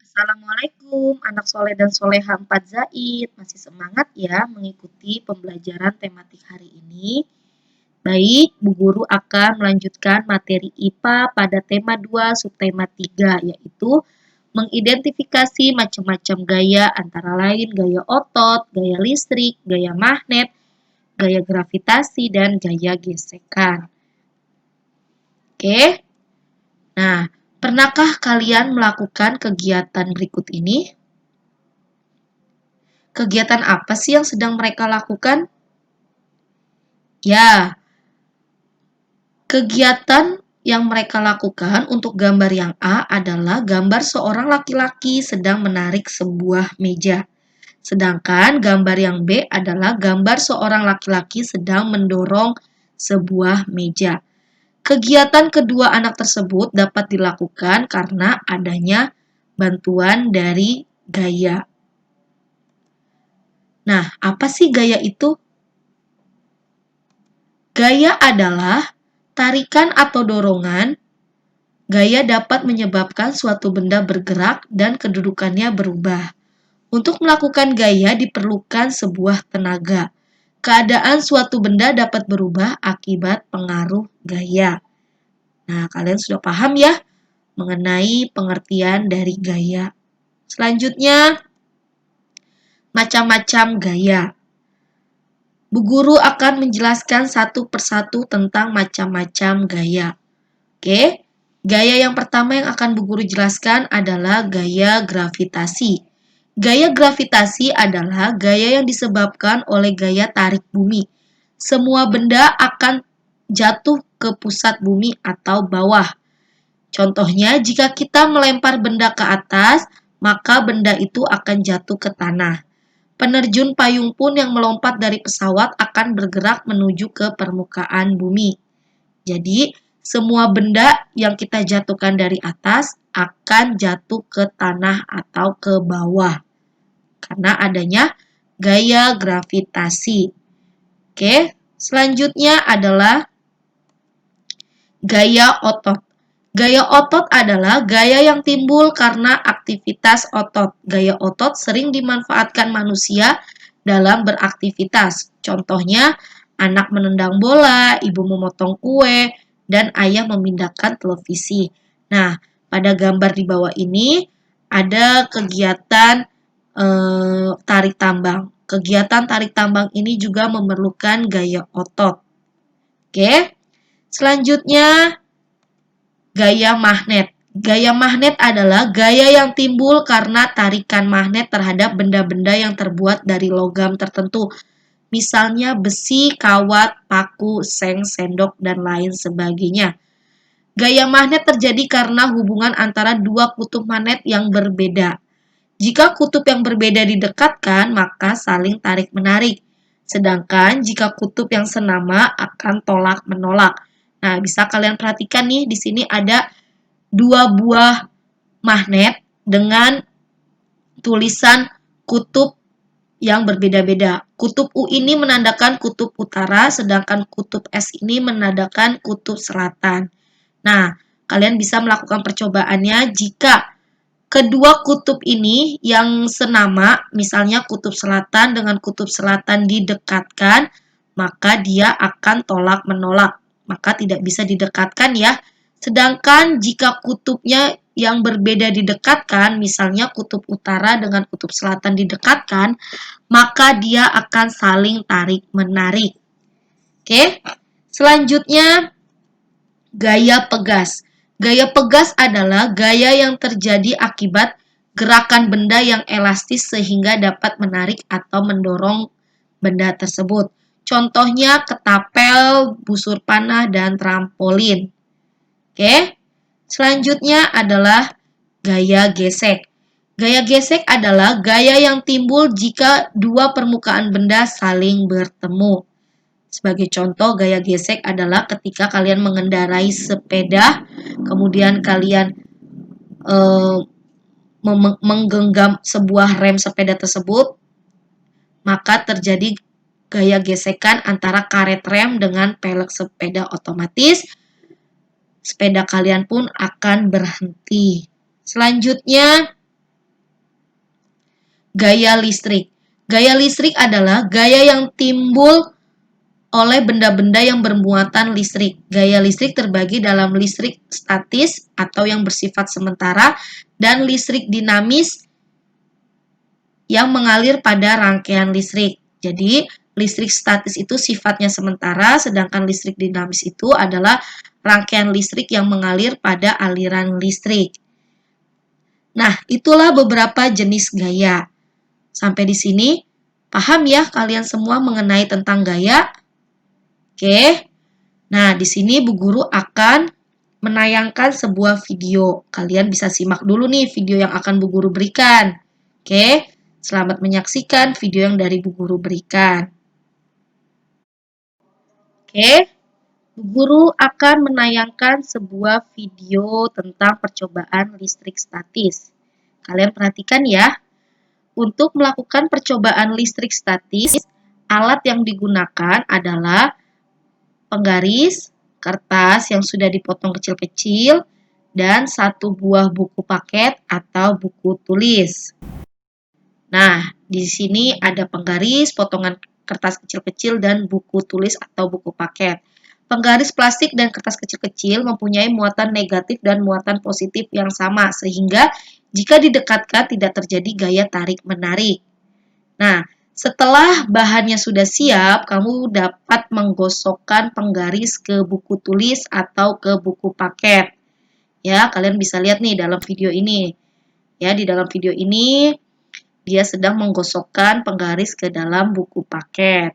Assalamualaikum, anak soleh dan soleha 4 Zaid. Masih semangat ya mengikuti pembelajaran tematik hari ini? Baik, Bu Guru akan melanjutkan materi IPA pada tema 2 subtema 3, yaitu mengidentifikasi macam-macam gaya antara lain gaya otot, gaya listrik, gaya magnet, gaya gravitasi, dan gaya gesekan. Oke? Nah, pernahkah kalian melakukan kegiatan berikut ini? Kegiatan apa sih yang sedang mereka lakukan? Ya, kegiatan yang mereka lakukan untuk gambar yang A adalah gambar seorang laki-laki sedang menarik sebuah meja. Sedangkan gambar yang B adalah gambar seorang laki-laki sedang mendorong sebuah meja. Kegiatan kedua anak tersebut dapat dilakukan karena adanya bantuan dari gaya. Nah, apa sih gaya itu? Gaya adalah tarikan atau dorongan. Gaya dapat menyebabkan suatu benda bergerak dan kedudukannya berubah. Untuk melakukan gaya diperlukan sebuah tenaga. Keadaan suatu benda dapat berubah akibat pengaruh gaya. Nah, kalian sudah paham ya mengenai pengertian dari gaya. Selanjutnya, macam-macam gaya. Bu Guru akan menjelaskan satu persatu tentang macam-macam gaya. Oke, gaya yang pertama yang akan Bu Guru jelaskan adalah gaya gravitasi. Gaya gravitasi adalah gaya yang disebabkan oleh gaya tarik bumi. Semua benda akan jatuh ke pusat bumi atau bawah. Contohnya, jika kita melempar benda ke atas, maka benda itu akan jatuh ke tanah. Penerjun payung pun yang melompat dari pesawat akan bergerak menuju ke permukaan bumi. Jadi, semua benda yang kita jatuhkan dari atas akan jatuh ke tanah atau ke bawah. Karena adanya gaya gravitasi. Oke, selanjutnya adalah gaya otot. Gaya otot adalah gaya yang timbul karena aktivitas otot. Gaya otot sering dimanfaatkan manusia dalam beraktivitas. Contohnya, anak menendang bola, ibu memotong kue, dan ayah memindahkan televisi. Nah, pada gambar di bawah ini ada kegiatan tarik tambang. Kegiatan tarik tambang ini juga memerlukan gaya otot. Oke, selanjutnya gaya magnet. Gaya magnet adalah gaya yang timbul karena tarikan magnet terhadap benda-benda yang terbuat dari logam tertentu. Misalnya besi, kawat, paku, seng, sendok, dan lain sebagainya. Gaya magnet terjadi karena hubungan antara dua kutub magnet yang berbeda. Jika kutub yang berbeda didekatkan, maka saling tarik-menarik. Sedangkan jika kutub yang senama akan tolak-menolak. Nah, bisa kalian perhatikan nih, di sini ada dua buah magnet dengan tulisan kutub yang berbeda-beda. Kutub U ini menandakan kutub utara, sedangkan kutub S ini menandakan kutub selatan. Nah, kalian bisa melakukan percobaannya jika kedua kutub ini yang senama, misalnya kutub selatan dengan kutub selatan didekatkan, maka dia akan tolak-menolak. Maka tidak bisa didekatkan ya. Sedangkan jika kutubnya yang berbeda didekatkan, misalnya kutub utara dengan kutub selatan didekatkan, maka dia akan saling tarik-menarik. Oke, selanjutnya gaya pegas. Gaya pegas adalah gaya yang terjadi akibat gerakan benda yang elastis sehingga dapat menarik atau mendorong benda tersebut. Contohnya ketapel, busur panah, dan trampolin. Oke, selanjutnya adalah gaya gesek. Gaya gesek adalah gaya yang timbul jika dua permukaan benda saling bertemu. Sebagai contoh, gaya gesek adalah ketika kalian mengendarai sepeda, kemudian kalian menggenggam sebuah rem sepeda tersebut, maka terjadi gaya gesekan antara karet rem dengan pelek sepeda otomatis. Sepeda kalian pun akan berhenti. Selanjutnya, Gaya listrik. Gaya listrik adalah gaya yang timbul oleh benda-benda yang bermuatan listrik. Gaya listrik terbagi dalam listrik statis atau yang bersifat sementara dan listrik dinamis yang mengalir pada rangkaian listrik. Jadi, listrik statis itu sifatnya sementara, sedangkan listrik dinamis itu adalah rangkaian listrik yang mengalir pada aliran listrik. Nah, itulah beberapa jenis gaya. Sampai di sini, paham ya kalian semua mengenai tentang gaya? Oke. Nah, di sini Bu Guru akan menayangkan sebuah video. Kalian bisa simak dulu nih video yang akan Bu Guru berikan. Oke, selamat menyaksikan video yang dari Bu Guru berikan. Oke, Bu Guru akan menayangkan sebuah video tentang percobaan listrik statis. Kalian perhatikan ya. Untuk melakukan percobaan listrik statis, alat yang digunakan adalah penggaris, kertas yang sudah dipotong kecil-kecil, dan satu buah buku paket atau buku tulis. Nah, di sini ada penggaris, potongan kertas kecil-kecil, dan buku tulis atau buku paket. Penggaris plastik dan kertas kecil-kecil mempunyai muatan negatif dan muatan positif yang sama, sehingga jika didekatkan tidak terjadi gaya tarik-menarik. Nah, setelah bahannya sudah siap, kamu dapat menggosokkan penggaris ke buku tulis atau ke buku paket. Ya, kalian bisa lihat nih dalam video ini. Ya, di dalam video ini dia sedang menggosokkan penggaris ke dalam buku paket.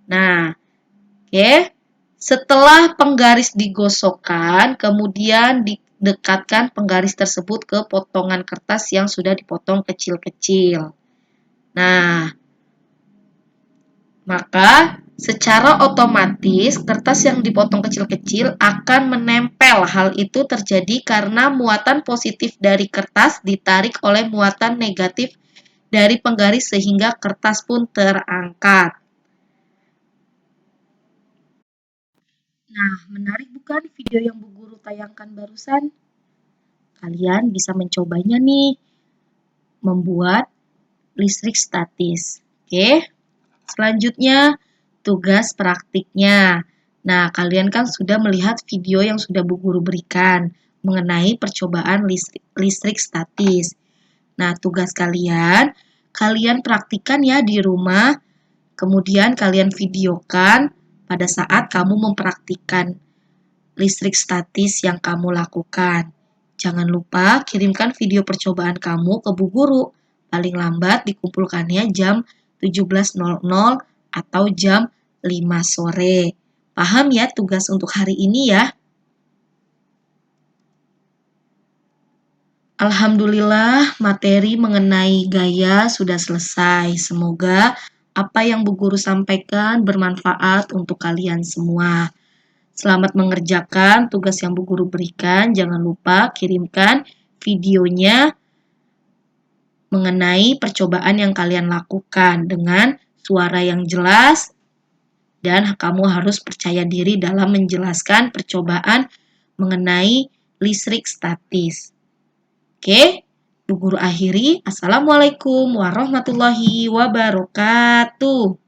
Nah, oke. Setelah penggaris digosokkan, kemudian didekatkan penggaris tersebut ke potongan kertas yang sudah dipotong kecil-kecil. Nah, maka secara otomatis kertas yang dipotong kecil-kecil akan menempel. Hal itu terjadi karena muatan positif dari kertas ditarik oleh muatan negatif dari penggaris sehingga kertas pun terangkat. Nah, menarik bukan video yang Bu Guru tayangkan barusan? Kalian bisa mencobanya nih, membuat listrik statis. Oke, selanjutnya tugas praktiknya. Nah, kalian kan sudah melihat video yang sudah Bu Guru berikan mengenai percobaan listrik statis. Nah, tugas kalian, kalian praktikkan ya di rumah, kemudian kalian videokan pada saat kamu mempraktikkan listrik statis yang kamu lakukan. Jangan lupa kirimkan video percobaan kamu ke Bu Guru. Paling lambat dikumpulkannya jam 17.00 atau jam 5 sore. Paham ya tugas untuk hari ini ya? Alhamdulillah, materi mengenai gaya sudah selesai. Semoga apa yang Bu Guru sampaikan bermanfaat untuk kalian semua. Selamat mengerjakan tugas yang Bu Guru berikan. Jangan lupa kirimkan videonya mengenai percobaan yang kalian lakukan dengan suara yang jelas dan kamu harus percaya diri dalam menjelaskan percobaan mengenai listrik statis. Oke, Bu Guru akhiri. Assalamualaikum warahmatullahi wabarakatuh.